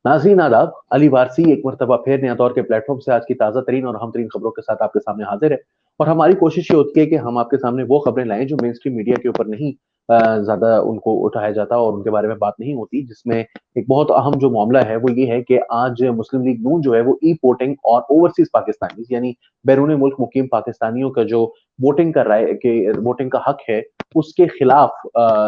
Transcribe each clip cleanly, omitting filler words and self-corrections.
नाज़रीन आदाब, अली वारसी एक मर्तबा फिर नया दौर के प्लेटफ़ॉर्म से आज की ताज़ा तरीन और अहम तरीन खबरों के साथ आपके सामने हाज़िर है। और हमारी कोशिश ये होती है कि हम आपके सामने वो खबरें लाएँ जो मेन स्ट्रीम मीडिया के ऊपर नहीं ज़्यादा उनको उठाया जाता और उनके बारे में बात नहीं होती। जिसमें एक बहुत अहम जो मामला है वो ये है कि आज मुस्लिम लीग नून जो है वो ई-वोटिंग और ओवरसीज़ पाकिस्तानीज़ यानी बैरून मुल्क मुकीम पाकिस्तानियों का जो वोटिंग का राय के वोटिंग का हक है, उसके खिलाफ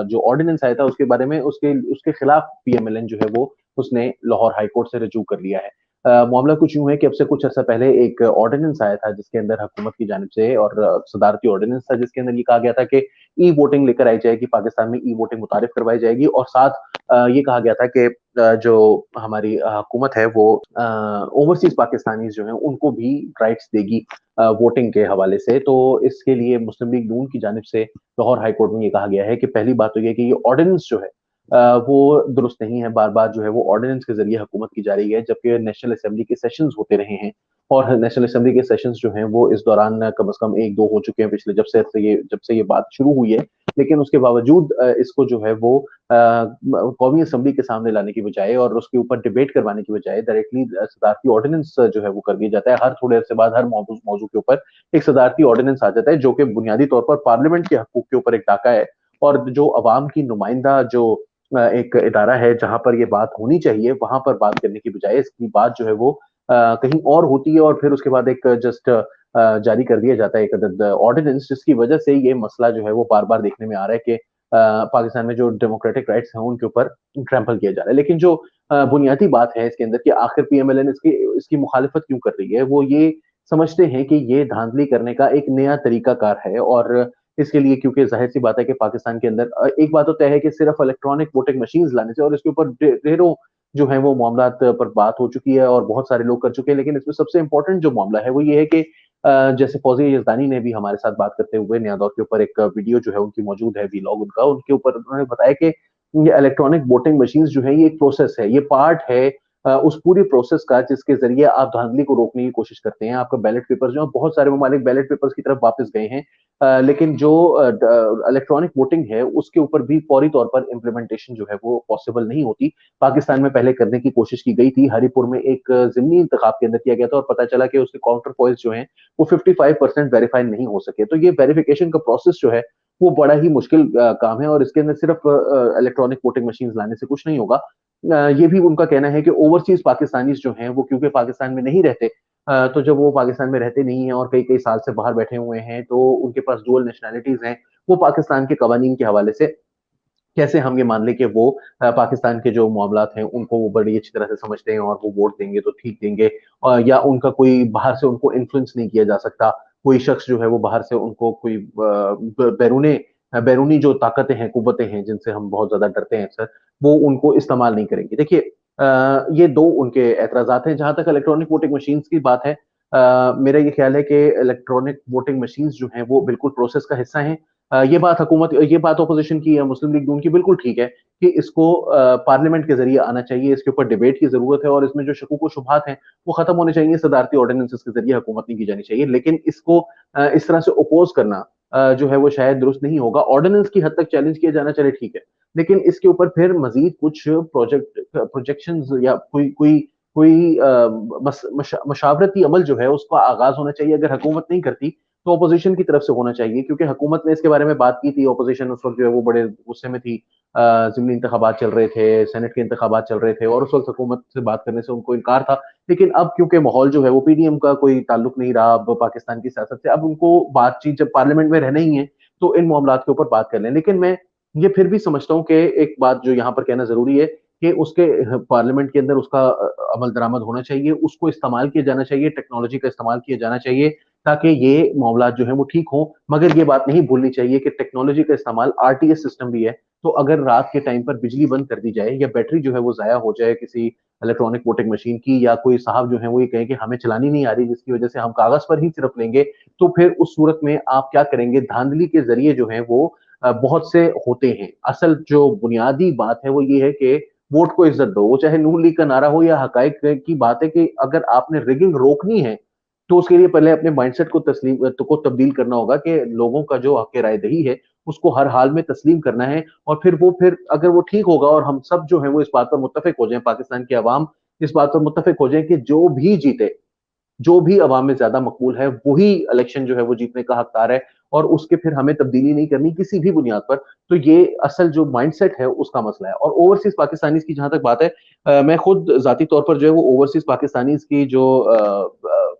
जो ऑर्डिनेंस आया था उसके बारे में उसके उसके खिलाफ पीएमएलएन जो है वो उसने लाहौर हाई कोर्ट से रजू कर लिया है। मामला कुछ यूँ है कि अब से कुछ अर्सा पहले एक ऑर्डिनेंस आया था जिसके अंदर हुकूमत की जानिब से और सदारती ऑर्डिनेंस था जिसके अंदर ये कहा गया था कि ई वोटिंग लेकर आई जाएगी, पाकिस्तान में ई वोटिंग मुतारिफ करवाई जाएगी और साथ ये कहा गया था कि जो हमारी हुकूमत है वो ओवरसीज पाकिस्तानीज जो हैं उनको भी राइट्स देगी वोटिंग के हवाले से। तो इसके लिए मुस्लिम लीग नून की जानिब से लाहौर हाई कोर्ट में ये कहा गया है कि पहली बात तो ये कि ये ऑर्डिनेंस जो है वो दुरुस्त नहीं है, बार-बार जो है वो ऑर्डिनेंस के ज़रिए हुकूमत की जा रही है, जबकि नेशनल असेंबली के सेशंस होते रहे हैं और नेशनल असेंबली के सेशंस जो हैं वो इस दौरान कम से कम 1-2 हो चुके हैं पिछले जब से ये बात शुरू हुई है। लेकिन उसके बावजूद इसको जो है वो कौमी असेंबली के सामने लाने की बजाय और उसके ऊपर डिबेट करवाने की बजाय डायरेक्टली सदारती ऑर्डिनेंस जो है वो कर दिया जाता है। हर थोड़े अरसे बाद हर मौजू के ऊपर एक सदारती ऑर्डिनेंस आ जाता है, जो कि बुनियादी तौर पर पार्लियामेंट के हकूक के ऊपर एक डाका है और जो अवाम की नुमाइंदा जो एक इदारा है जहाँ पर ये बात होनी चाहिए, वहाँ पर बात करने की बजाय इसकी बात जो है वो कहीं और होती है और फिर उसके बाद एक जस्ट जारी कर दिया जाता है एक अदद ऑर्डिनेंस जिसकी वजह से ये मसला जो है वो बार-बार देखने में आ रहा है कि पाकिस्तान में जो डेमोक्रेटिक राइट्स हैं उनके ऊपर ट्रैम्पल किया जा रहा है। लेकिन जो बुनियादी बात है इसके अंदर कि आखिर पीएमएलएन इसकी इसकी मुखालिफत क्यों कर रही है, वो ये समझते हैं कि ये धांधली करने का एक नया तरीकाकार है और इसके लिए क्योंकि ज़ाहिर-सी बात है कि पाकिस्तान के अंदर एक बात तो तय है कि सिर्फ़ इलेक्ट्रॉनिक वोटिंग मशीन्स लाने से और इसके ऊपर ढेरों जो हैं वो मामलात पर बात हो चुकी है और बहुत सारे लोग कर चुके हैं। लेकिन इसमें सबसे इम्पोर्टेंट जो मामला है वो ये है कि जैसे फौजिया यज़दानी ने भी हमारे साथ बात करते हुए नया दौर के ऊपर एक वीडियो जो है उनकी मौजूद है वीलॉग उनका, उनके ऊपर उन्होंने बताया कि ये इलेक्ट्रॉनिक वोटिंग मशीन्स जो है ये एक प्रोसेस है, ये पार्ट है उस पूरी प्रोसेस का जिसके ज़रिए आप धांधली को रोकने की कोशिश करते हैं। आपका बैलेट पेपर जो है बहुत सारे ममालिक बैलेट पेपर्स की तरफ वापस गए हैं। लेकिन जो इलेक्ट्रॉनिक वोटिंग है उसके ऊपर भी फौरी तौर पर इम्प्लीमेंटेशन जो है वो पॉसिबल नहीं होती। पाकिस्तान में पहले करने की कोशिश की गई थी, हरीपुर में एक ज़िमनी इंतखाब के अंदर किया गया था और पता चला कि उसके काउंटर फॉइल्स जो हैं वो 55% वेरीफाई नहीं हो सके। तो ये वेरिफिकेशन का प्रोसेस जो है वो बड़ा ही मुश्किल काम है और इसके अंदर सिर्फ इलेक्ट्रॉनिक वोटिंग मशीन्स लाने से कुछ नहीं होगा। ये भी उनका कहना है कि ओवरसीज़ पाकिस्तानीज़ जो हैं वो क्योंकि पाकिस्तान में नहीं रहते तो जब वो पाकिस्तान में रहते नहीं हैं और कई-कई साल से बाहर बैठे हुए हैं, तो उनके पास डुअल नेशनैलिटीज़ हैं, वो पाकिस्तान के कवानीन के हवाले से कैसे हम ये मान लें कि वो पाकिस्तान के जो मामलात हैं, उनको वो बड़ी अच्छी तरह से समझते हैं और वो वोट देंगे तो ठीक देंगे या उनका कोई बाहर से उनको इन्फ्लुएंस नहीं किया जा सकता। कोई शख्स जो है वो बाहर से उनको कोई बैरूनी जो ताकतें हैं, कुव्वतें हैं, जिनसे हम बहुत ज़्यादा डरते हैं अक्सर, वो उनको इस्तेमाल नहीं करेंगे। देखिए ये 2 उनके एतराज़ात हैं। जहाँ तक इलेक्ट्रॉनिक वोटिंग मशीन्स की बात है मेरा ये ख़्याल है कि इलेक्ट्रॉनिक वोटिंग मशीन्स जो हैं, वो बिल्कुल प्रोसेस का हिस्सा हैं। ये बात अपोज़िशन की या मुस्लिम लीग नून की बिल्कुल ठीक है कि इसको पार्लियामेंट के ज़रिए आना चाहिए, इसके ऊपर डिबेट की ज़रूरत है और इसमें जो शकूक व शुबहात हैं, वो ख़त्म होने चाहिए, सदारती ऑर्डिनेंसेस के ज़रिए हुकूमत नहीं की जानी चाहिए। लेकिन इसको इस तरह से ओपोज़ करना जो है वो शायद दुरुस्त नहीं होगा। ऑर्डिनेंस की हद तक चैलेंज किया जाना चले ठीक है, लेकिन इसके ऊपर फिर मज़ीद कुछ प्रोजेक्शंस या कोई मशावरती अमल जो है उसका आगाज़ होना चाहिए। अगर हुकूमत नहीं करती तो अपोज़िशन की तरफ से होना चाहिए क्योंकि हुकूमत ने इसके बारे में बात की थी, अपोज़िशन उस वक़्त जो है वो बड़े गुस्से में थी। ज़िमनी इंतखाबात चल रहे थे, सेनेट के इंतखाबात चल रहे थे और उस वक़्त हुकूमत से बात करने से उनको इनकार था। लेकिन अब क्योंकि माहौल जो है वो पीडीएम का कोई ताल्लुक नहीं रहा अब पाकिस्तान की सियासत से, अब उनको बातचीत जब पार्लियामेंट में रहना ही है, तो इन मामलात के ऊपर बात कर लें। लेकिन मैं ये फिर भी समझता हूँ कि एक बात जो यहाँ पर कहना ज़रूरी है कि उसके पार्लियामेंट के अंदर उसका अमल दरामद होना चाहिए, उसको इस्तेमाल किया जाना चाहिए, टेक्नोलॉजी का इस्तेमाल किया जाना चाहिए ताकि ये मामलात जो हैं वो ठीक हों। मगर ये बात नहीं भूलनी चाहिए कि टेक्नोलॉजी का इस्तेमाल आरटीएस सिस्टम भी है, तो अगर रात के टाइम पर बिजली बंद कर दी जाए या बैटरी जो है वो ज़ाया हो जाए किसी इलेक्ट्रॉनिक वोटिंग मशीन की या कोई साहब जो हैं वो ये कहें कि हमें चलानी नहीं आ रही जिसकी वजह से हम कागज़ पर ही सिर्फ लेंगे, तो फिर उस सूरत में आप क्या करेंगे? धांधली के ज़रिए जो हैं वो बहुत से होते हैं। असल जो बुनियादी बात है वो ये है कि वोट को इज़्ज़त दो, वो चाहे नून लीग का नारा हो या हकायक की बात है कि अगर आपने रिगिंग रोकनी है, तो उसके लिए पहले अपने माइंडसेट को तब्दील करना होगा कि लोगों का जो हक़ राय-दही है, उसको हर हाल में तस्लीम करना है और फिर अगर वो ठीक होगा और हम सब जो हैं वो इस बात पर मुत्तफ़िक हो जाएँ, पाकिस्तान की अवाम इस बात पर मुत्तफिक हो जाएं कि जो भी जीते, जो भी अवाम में ज्यादा मकबूल है वही इलेक्शन जो है वो जीतने का हकदार है, और उसके फिर हमें तब्दीली नहीं करनी किसी भी बुनियाद पर। तो ये असल जो माइंडसेट है उसका मसला है। और ओवरसीज पाकिस्तानीज की जहां तक बात है, मैं खुद जाती तौर पर जो है वो ओवरसीज पाकिस्तानीज की जो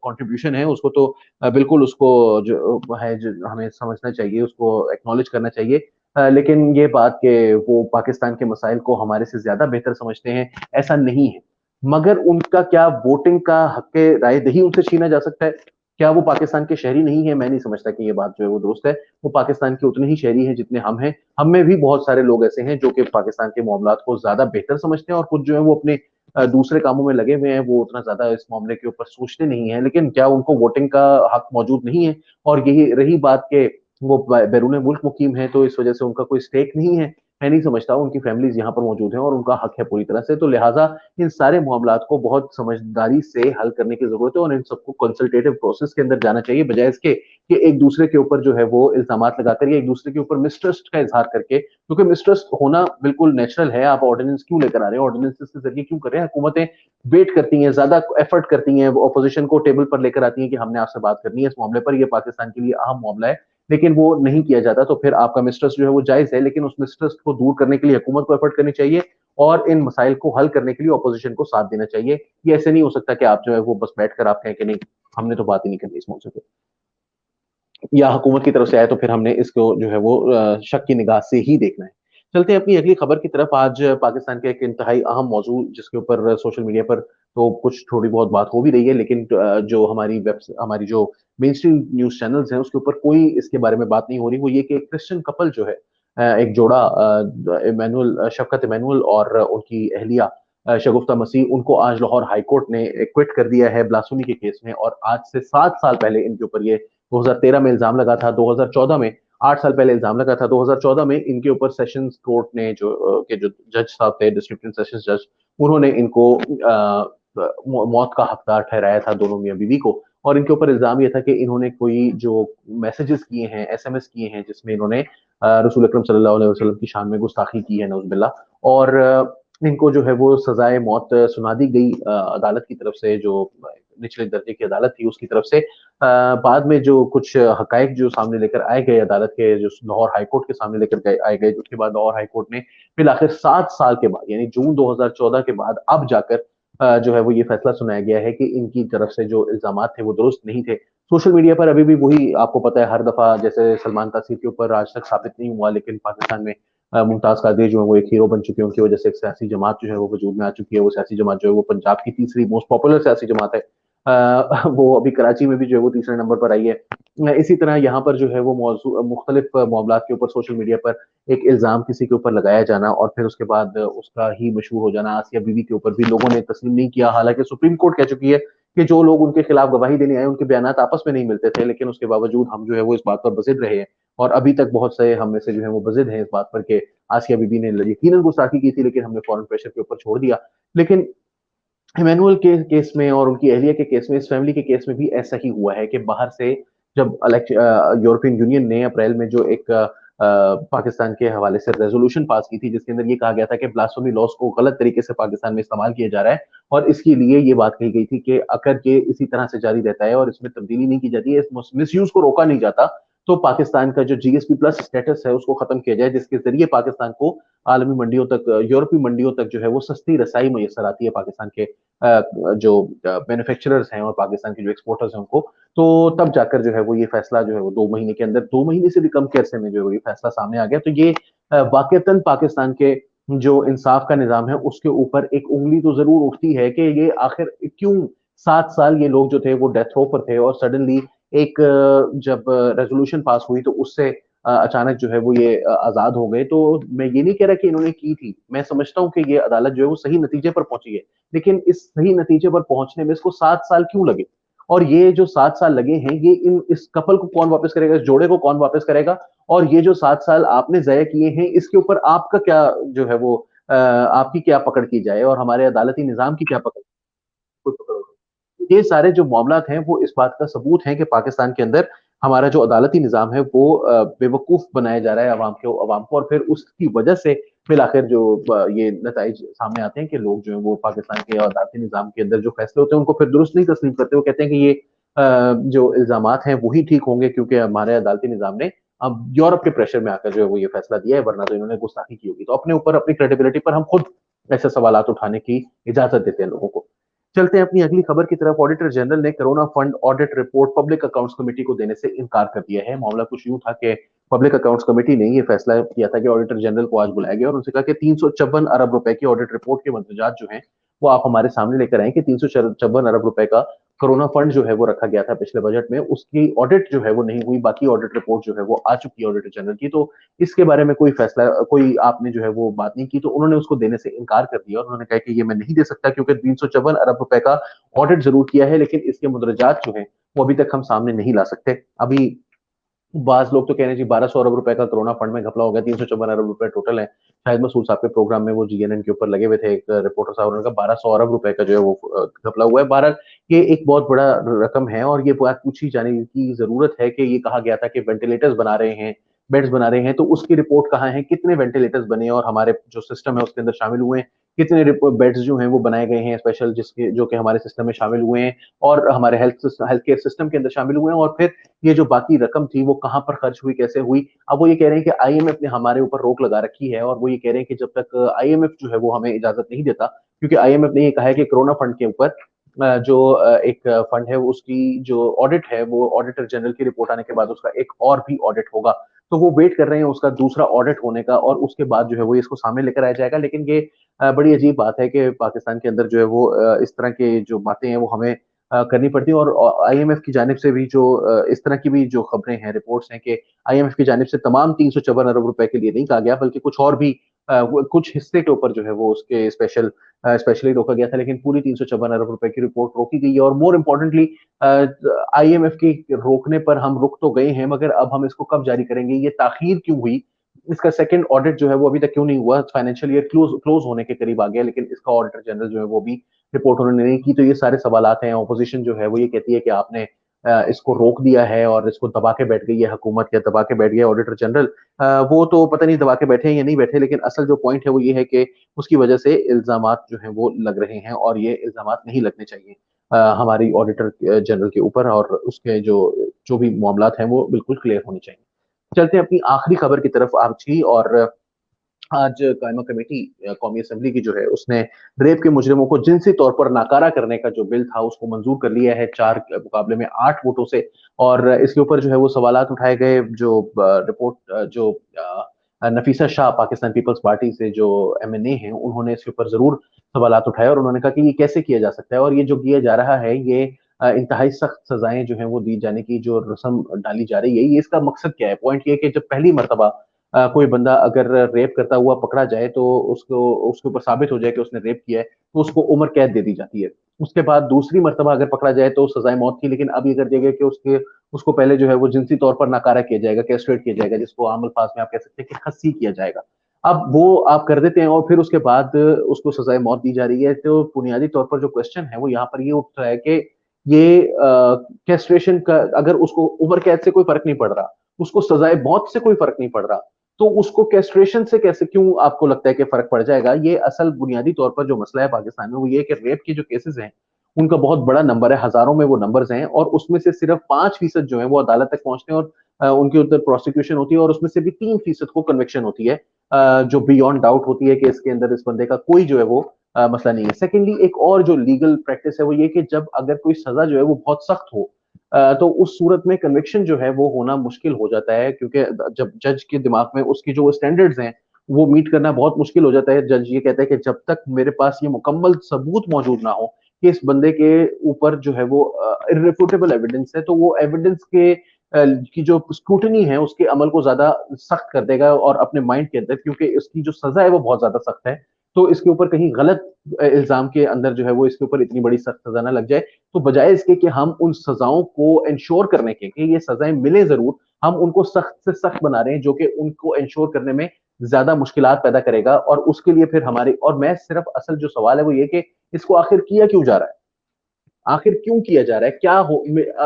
कंट्रीब्यूशन है उसको तो बिल्कुल उसको जो है जो हमें समझना चाहिए, उसको एक्नॉलेज करना चाहिए। लेकिन ये बात कि वो पाकिस्तान के मसाइल को हमारे से ज्यादा बेहतर समझते हैं, ऐसा नहीं है। मगर उनका क्या वोटिंग का हक राय दही उनसे छीना जा सकता है? क्या वो पाकिस्तान के शहरी नहीं है? मैं नहीं समझता कि ये बात जो है वो दुरुस्त है। वो पाकिस्तान के उतने ही शहरी हैं जितने हम हैं। हम में भी बहुत सारे लोग ऐसे हैं जो कि पाकिस्तान के मामलात को ज्यादा बेहतर समझते हैं, और कुछ जो है वो अपने दूसरे कामों में लगे हुए हैं, वो उतना ज्यादा इस मामले के ऊपर सोचते नहीं है। लेकिन क्या उनको वोटिंग का हक मौजूद नहीं है? और यही रही बात के वो बैरून मुल्क मुकीम है तो इस वजह से उनका कोई स्टेक नहीं है, मैं नहीं समझता। उनकी फैमिलीज यहाँ पर मौजूद हैं और उनका हक है पूरी तरह से। तो लिहाजा इन सारे मामलात को बहुत समझदारी से हल करने की जरूरत है, और इन सबको कंसल्टेटिव प्रोसेस के अंदर जाना चाहिए, बजाय इसके कि एक दूसरे के ऊपर जो है वो इल्जामात लगाकर या एक दूसरे के ऊपर मिसट्रस्ट का इजहार करके, क्योंकि मिसट्रस्ट होना बिल्कुल नेचुरल है। आप ऑर्डिनेंस क्यों लेकर आ रहे हैं, ऑर्डिनेंस के जरिए क्यों कर रहे हैं? हुकूमतें वेट करती हैं, ज्यादा एफर्ट करती हैं, अपोजिशन को टेबल पर लेकर आती हैं कि हमने आपसे बात करनी है इस मामले पर, ये पाकिस्तान के लिए अहम मामला है, लेकिन वो नहीं किया जाता। तो फिर आपका मिसट्रस्ट जो है वो जायज है, लेकिन उस मिसट्रस्ट को दूर करने के लिए हुकूमत को एफर्ट करनी चाहिए, और इन मसाइल को हल करने के लिए अपोजिशन को साथ देना चाहिए। ये ऐसे नहीं हो सकता कि आप जो है वो बस बैठकर आप कहें कि नहीं, हमने तो बात ही नहीं करनी इस मौजूद पे, या हुकूमत की तरफ से आए तो फिर हमने इसको जो है वो शक की निगाह से ही देखना है। चलते हैं अपनी अगली खबर की तरफ। आज पाकिस्तान के एक इंतहाई अहम मौजू जिसके ऊपर सोशल मीडिया पर तो कुछ थोड़ी बहुत बात हो भी रही है, लेकिन जो हमारी जो मेन स्ट्रीम न्यूज चैनल्स हैं उसके ऊपर कोई इसके बारे में बात नहीं हो रही। वो ये कि एक क्रिश्चियन कपल जो है, एक जोड़ा, इमैनुअल शफकत इमैनुअल और उनकी अहलिया शगुफ्ता मसीह, उनको आज लाहौर हाई कोर्ट ने एक्विट कर दिया है ब्लास्फेमी के केस में। और आज से 7 साल पहले इनके ऊपर ये 2013 में इल्जाम लगा था, 2014 में, 8 साल पहले इल्जाम लगा था, 2014 में इनके ऊपर सेशंस कोर्ट ने जो जज साहब थे, डिस्ट्रिक्ट सेशंस जज, उन्होंने इनको मौत का हकदार ठहराया था, दोनों मियां बीवी को। और इनके ऊपर इल्जाम यह था कि इन्होंने कोई जो मैसेजेस किए हैं, एसएमएस किए हैं, जिसमें इन्होंने रसूल अकरम सल्लल्लाहु अलैहि वसल्लम की शान में गुस्ताखी की है, नौजुबिल्ला। और इनको जो है वो सजाए मौत सुना दी गई अदालत की तरफ से, जो निचले दर्जे की अदालत थी उसकी तरफ से। बाद में जो कुछ हकायक जो सामने लेकर आए गए अदालत के, जो लाहौर हाई कोर्ट के सामने लेकर आए गए, उसके बाद लाहौर हाई कोर्ट ने फिर आखिर 7 साल के बाद, यानी जून 2014 के बाद, अब जाकर जो है वो ये फैसला सुनाया गया है कि इनकी तरफ से जो इल्जाम थे वो दुरुस्त नहीं थे। सोशल मीडिया पर अभी भी वही आपको पता है, हर दफा जैसे सलमान तासीर के ऊपर आज तक साबित नहीं हुआ, लेकिन पाकिस्तान में मुमताज कादरी जो है वो एक हीरो बन चुके हैं, उनकी वजह से एक सियासी जमात जो है वो वजूद में आ चुकी है। वो सियासी जमात जो है वो पंजाब की तीसरी मोस्ट पॉपुलर सियासी जमात है। वो अभी कराची में भी जो है वो तीसरे नंबर पर आई है। इसी तरह यहाँ पर जो है वो मुख्तलिफ मामलात के ऊपर सोशल मीडिया पर एक इल्जाम किसी के ऊपर लगाया जाना और फिर उसके बाद उसका ही मशहूर हो जाना, आसिया बीवी के ऊपर भी लोगों ने तस्लीम नहीं किया। हालांकि सुप्रीम कोर्ट कह चुकी है कि जो लोग उनके खिलाफ गवाही देने आए उनके बयान आपस में नहीं मिलते थे, लेकिन उसके बावजूद हम जो है वो इस बात पर बजिद रहे हैं। और अभी तक बहुत से हम में से जो है वो बजिद हैं इस बात पर कि आसिया बीबी ने यकीनन गुस्ताखी की थी, लेकिन हमने फौरन प्रेशर के ऊपर छोड़ दिया। लेकिन इमैनुअल के केस में और उनकी अहलिया के केस में, इस फैमिली के केस में भी ऐसा ही हुआ है कि बाहर से जब यूरोपियन यूनियन ने अप्रैल में जो एक पाकिस्तान के हवाले से रेजोल्यूशन पास की थी, जिसके अंदर ये कहा गया था कि ब्लास्फेमी लॉस को गलत तरीके से पाकिस्तान में इस्तेमाल किया जा रहा है, और इसके लिए ये बात कही गई थी कि अगर ये इसी तरह से जारी रहता है और इसमें तब्दीली नहीं की जाती है, इस मिसयूज को रोका नहीं जाता, तो पाकिस्तान का जो जीएसपी प्लस स्टेटस है उसको खत्म किया जाए, जिसके जरिए पाकिस्तान को आलमी मंडियों तक, यूरोपीय मंडियों तक जो है वो सस्ती रसाई मैसर आती है पाकिस्तान के जो मैन्युफैक्चरर्स हैं और पाकिस्तान के जो एक्सपोर्टर्स हैं उनको। तो तब जाकर जो है वो ये फैसला जो है वो 2 महीने के अंदर, 2 महीने से भी कम के अरसे में जो है ये फैसला सामने आ गया। तो ये वाकईतन पाकिस्तान के जो इंसाफ का निजाम है उसके ऊपर एक उंगली तो जरूर उठती है कि ये आखिर क्यों 7 साल ये लोग जो थे वो डेथ रो पर थे, और सडनली एक जब रेजोल्यूशन पास हुई तो उससे अचानक जो है वो ये आजाद हो गए। तो मैं ये नहीं कह रहा कि इन्होंने की थी, मैं समझता हूँ कि ये अदालत जो है वो सही नतीजे पर पहुंची है, लेकिन इस सही नतीजे पर पहुंचने में इसको 7 साल क्यों लगे? और ये जो 7 साल लगे हैं, ये इस कपल को कौन वापस करेगा, इस जोड़े को कौन वापस करेगा? और ये जो 7 साल आपने जया किए हैं, इसके ऊपर आपका क्या जो है वो आपकी क्या पकड़ की जाए, और हमारे अदालती निजाम की क्या पकड़, कोई पकड़ होगी? ये सारे जो मामलात हैं वो इस बात का सबूत है कि पाकिस्तान के अंदर हमारा जो अदालती निजाम है वो बेवकूफ बनाया जा रहा है अवाम को, और फिर उसकी वजह से بالآخر جو یہ نتائج سامنے آتے ہیں کہ لوگ جو ہیں وہ پاکستان کے عدالتی نظام کے اندر جو فیصلے ہوتے ہیں ان کو پھر درست نہیں تسلیم کرتے. وہ کہتے ہیں کہ یہ جو الزامات ہیں وہی ٹھیک ہوں گے کیونکہ ہمارے عدالتی نظام نے اب یورپ کے پریشر میں آ کر جو ہے وہ یہ فیصلہ دیا ہے, ورنہ تو انہوں نے گستاخی کی ہوگی. تو اپنے اوپر اپنی کریڈیبلٹی پر ہم خود ایسے سوالات اٹھانے کی اجازت دیتے ہیں لوگوں کو. چلتے ہیں اپنی اگلی خبر کی طرف. آڈیٹر جنرل نے corona fund audit report public accounts committee کو دینے سے انکار کر دیا ہے. معاملہ کچھ یوں تھا کہ پبلک اکاؤنٹس کمیٹی نے یہ فیصلہ کیا تھا کہ آڈیٹر جنرل کو آج بلایا گیا اور ان سے کہا کہ 354 ارب روپے کی آڈٹ رپورٹ کے مندرجات جو ہیں وہ آپ ہمارے سامنے لے کر آئیں کہ 354 ارب روپے کا کرونا فنڈ جو ہے وہ رکھا گیا تھا پچھلے بجٹ میں, اس کی آڈٹ جو ہے وہ نہیں ہوئی, باقی آڈٹ رپورٹ جو ہے وہ آ چکی ہے آڈیٹر جنرل کی, تو اس کے بارے میں کوئی فیصلہ کوئی آپ نے جو ہے وہ بات نہیں کی. تو انہوں نے اس کو دینے سے انکار کر دیا اور انہوں نے کہا کہ یہ میں نہیں دے سکتا کیونکہ 354 ارب روپے کا آڈٹ ضرور کیا ہے لیکن اس کے مندرجات جو ہیں وہ ابھی تک ہم سامنے نہیں لا سکتے. ابھی بعض لوگ تو کہہ رہے ہیں جی 1200 ارب روپے کا کرونا فنڈ میں گھپلا ہو گیا, 354 ارب روپے ٹوٹل ہے. شاہد مسعود صاحب کے پروگرام میں وہ جی این این کے اوپر لگے ہوئے تھے, ایک رپورٹر صاحب, انہوں نے کہا 1200 ارب روپے کا جو ہے وہ گھپلا ہوا ہے. بہرحال یہ ایک بہت بڑا رقم ہے اور یہ بات پوچھی جانے کی ضرورت ہے کہ یہ کہا گیا تھا کہ وینٹیلیٹرز بنا رہے ہیں, بیڈز بنا رہے ہیں, تو اس کی رپورٹ کہاں ہے, کتنے وینٹیلیٹرز بنے اور ہمارے جو سسٹم ہے اس کے اندر شامل ہوئے ہیں, کتنے بیڈز جو ہیں وہ بنائے گئے ہیں اسپیشل جس کے جو کہ ہمارے سسٹم میں شامل ہوئے ہیں اور ہمارے ہیلتھ کیئر سسٹم کے اندر شامل ہوئے ہیں, اور پھر یہ جو باقی رقم تھی وہ کہاں پر خرچ ہوئی, کیسے ہوئی. اب وہ یہ کہہ رہے ہیں کہ آئی ایم ایف نے ہمارے اوپر روک لگا رکھی ہے اور وہ یہ کہہ رہے ہیں کہ جب تک آئی ایم ایف جو ہے وہ ہمیں اجازت نہیں دیتا, کیونکہ آئی ایم ایف نے یہ کہا ہے کہ کرونا فنڈ کے اوپر جو ایک فنڈ ہے اس کی جو آڈٹ ہے وہ آڈیٹر جنرل کی رپورٹ آنے کے بعد اس کا ایک اور بھی آڈٹ ہوگا, تو وہ ویٹ کر رہے ہیں اس کا دوسرا آڈٹ ہونے کا اور اس کے بعد جو ہے وہ اس کو سامنے لے کر آیا جائے گا. لیکن یہ بڑی عجیب بات ہے کہ پاکستان کے اندر جو ہے وہ اس طرح کے جو باتیں ہیں وہ ہمیں کرنی پڑتی ہیں, اور آئی ایم ایف کی جانب سے بھی جو اس طرح کی بھی جو خبریں ہیں, رپورٹس ہیں کہ آئی ایم ایف کی جانب سے تمام 354 ارب روپے کے لیے نہیں کہا گیا بلکہ کچھ اور بھی کچھ حصے کے اوپر جو ہے وہ اس کے اسپیشلی روکا گیا تھا, لیکن پوری 354 ارب روپے کی رپورٹ روکی گئی ہے. اور more importantly I M F کی روکنے پر ہم رک تو گئے ہیں مگر اب ہم اس کو کب جاری کریں گے, یہ تاخیر کیوں ہوئی, اس کا سیکنڈ آڈٹ جو ہے وہ ابھی تک کیوں نہیں ہوا, فائنینشیل ایئر کلوز ہونے کے قریب آ گیا لیکن اس کا آڈیٹر جنرل جو ہے وہ بھی رپورٹ انہوں نے نہیں کی. تو یہ سارے سوالات ہیں. اپوزیشن جو ہے وہ یہ کہتی ہے کہ آپ نے اس کو روک دیا ہے اور اس کو دبا کے بیٹھ گئی ہے حکومت یا دبا کے بیٹھ گیا آڈیٹر جنرل. وہ تو پتہ نہیں دبا کے بیٹھے ہیں یا نہیں بیٹھے, لیکن اصل جو پوائنٹ ہے وہ یہ ہے کہ اس کی وجہ سے الزامات جو ہیں وہ لگ رہے ہیں اور یہ الزامات نہیں لگنے چاہیے ہماری آڈیٹر جنرل کے اوپر, اور اس کے جو بھی معاملات ہیں وہ بالکل کلیئر ہونے چاہیے. چلتے ہیں اپنی آخری خبر کی طرف آپ جی. اور آج قائمہ کمیٹی قومی اسمبلی کی جو ہے اس نے ریپ کے مجرموں کو جنسی طور پر ناکارہ کرنے کا جو بل تھا اس کو منظور کر لیا ہے 4 مقابلے میں 8 ووٹوں سے, اور اس کے اوپر جو ہے وہ سوالات اٹھائے گئے. جو رپورٹ جو نفیسہ شاہ پاکستان پیپلز پارٹی سے جو ایم این اے ہیں انہوں نے اس کے اوپر ضرور سوالات اٹھائے اور انہوں نے کہا کہ یہ کیسے کیا جا سکتا ہے اور یہ جو کیا جا رہا ہے یہ انتہائی سخت سزائیں جو ہیں وہ دی جانے کی جو رسم ڈالی جا رہی ہے, یہ اس کا مقصد کیا ہے. پوائنٹ یہ کہ جب پہلی مرتبہ کوئی بندہ اگر ریپ کرتا ہوا پکڑا جائے تو اس کے اوپر ثابت ہو جائے کہ اس نے ریپ کیا ہے تو اس کو عمر قید دے دی جاتی ہے. اس کے بعد دوسری مرتبہ اگر پکڑا جائے تو سزائے موت تھی, لیکن اب یہ کر دیا گیا کہ اس کو پہلے جو ہے وہ جنسی طور پر ناکارہ کیا جائے گا, کیسٹریٹ کیا جائے گا, جس کو عام الفاظ میں آپ کہہ سکتے ہیں کہ خصی کیا جائے گا. اب وہ آپ کر دیتے ہیں اور پھر اس کے بعد اس کو سزائے موت دی جا رہی ہے. تو بنیادی طور پر جو کوشچن ہے وہ یہاں پر یہ اٹھ رہا ہے کہ یہ کیسٹریشن کا اگر اس کو عمر قید سے کوئی فرق نہیں پڑ رہا, اس کو سزائے موت سے کوئی فرق نہیں پڑ رہا, تو اس کو کیسٹریشن سے کیسے کیوں آپ کو لگتا ہے کہ فرق پڑ جائے گا. یہ اصل بنیادی طور پر جو مسئلہ ہے پاکستان میں وہ یہ کہ ریپ کے جو کیسز ہیں ان کا بہت بڑا نمبر ہے, ہزاروں میں وہ نمبرز ہیں, اور اس میں سے صرف 5% جو ہیں وہ عدالت تک پہنچتے ہیں اور ان کے اوپر پروسیکیوشن ہوتی ہے, اور اس میں سے بھی 3% کو کنوکشن ہوتی ہے جو بیونڈ ڈاؤٹ ہوتی ہے کہ اس کے اندر اس بندے کا کوئی جو ہے وہ مسئلہ نہیں ہے. سیکنڈلی ایک اور جو لیگل پریکٹس ہے وہ یہ کہ جب اگر کوئی سزا جو ہے وہ بہت سخت ہو تو اس صورت میں کنوکشن جو ہے وہ ہونا مشکل ہو جاتا ہے, کیونکہ جب جج کے دماغ میں اس کی جو اسٹینڈرڈز ہیں وہ میٹ کرنا بہت مشکل ہو جاتا ہے. جج یہ کہتا ہے کہ جب تک میرے پاس یہ مکمل ثبوت موجود نہ ہو کہ اس بندے کے اوپر جو ہے وہ irrefutable ایویڈنس ہے, تو وہ ایویڈنس کی جو اسکروٹنی ہے اس کے عمل کو زیادہ سخت کر دے گا اور اپنے مائنڈ کے اندر, کیونکہ اس کی جو سزا ہے وہ بہت زیادہ سخت ہے, تو اس کے اوپر کہیں غلط الزام کے اندر جو ہے وہ اس کے اوپر اتنی بڑی سخت سزا نہ لگ جائے. تو بجائے اس کے کہ ہم ان سزاؤں کو انشور کرنے کے کہ یہ سزائیں ملیں ضرور, ہم ان کو سخت سے سخت بنا رہے ہیں جو کہ ان کو انشور کرنے میں زیادہ مشکلات پیدا کرے گا. اور اس کے لیے پھر ہماری اور میں صرف اصل جو سوال ہے وہ یہ کہ اس کو آخر کیا کیوں جا رہا ہے. आखिर क्यों किया जा रहा है, क्या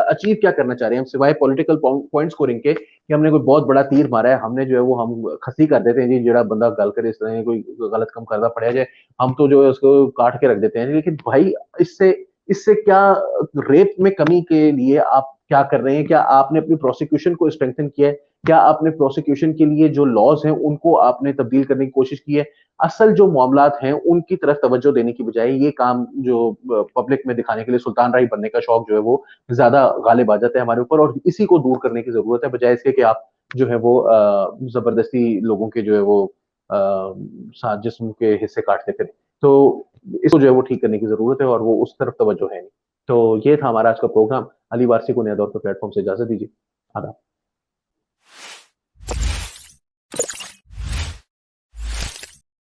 अचीव क्या करना चाह रहे हैं हम, सिवाय पॉलिटिकल पॉइंट स्कोरिंग के कि हमने कोई बहुत बड़ा तीर मारा है, हमने जो है वो हम खसी कर देते हैं जी, जरा बंदा गल करे इस तरह कोई गलत कम करना पड़ा जाए, हम तो जो है उसको काट के रख देते हैं। लेकिन भाई इससे इससे क्या, रेप में कमी के लिए आप क्या कर रहे हैं? क्या आपने अपनी प्रोसिक्यूशन को स्ट्रेंथन किया है? क्या आपने प्रोसिक्यूशन के लिए जो लॉज हैं उनको आपने तब्दील करने की कोशिश की है? असल जो मामलात हैं उनकी तरफ तवज्जो देने की बजाय ये काम जो पब्लिक में दिखाने के लिए सुल्तान राही बनने का शौक जो है वो ज्यादा गालिब आ जाता है हमारे ऊपर, और इसी को दूर करने की जरूरत है, बजाय इसके कि आप जो है वो जबरदस्ती लोगों के जो है वो जिस्म के हिस्से काटते फिर। तो इसको जो है वो ठीक करने की जरूरत है, और वो उस तरफ तवज्जो है नहीं। तो ये था हमारा आज का प्रोग्राम। अली वारसी को नया दौर के प्लेटफॉर्म से इजाजत दीजिए। आदाब।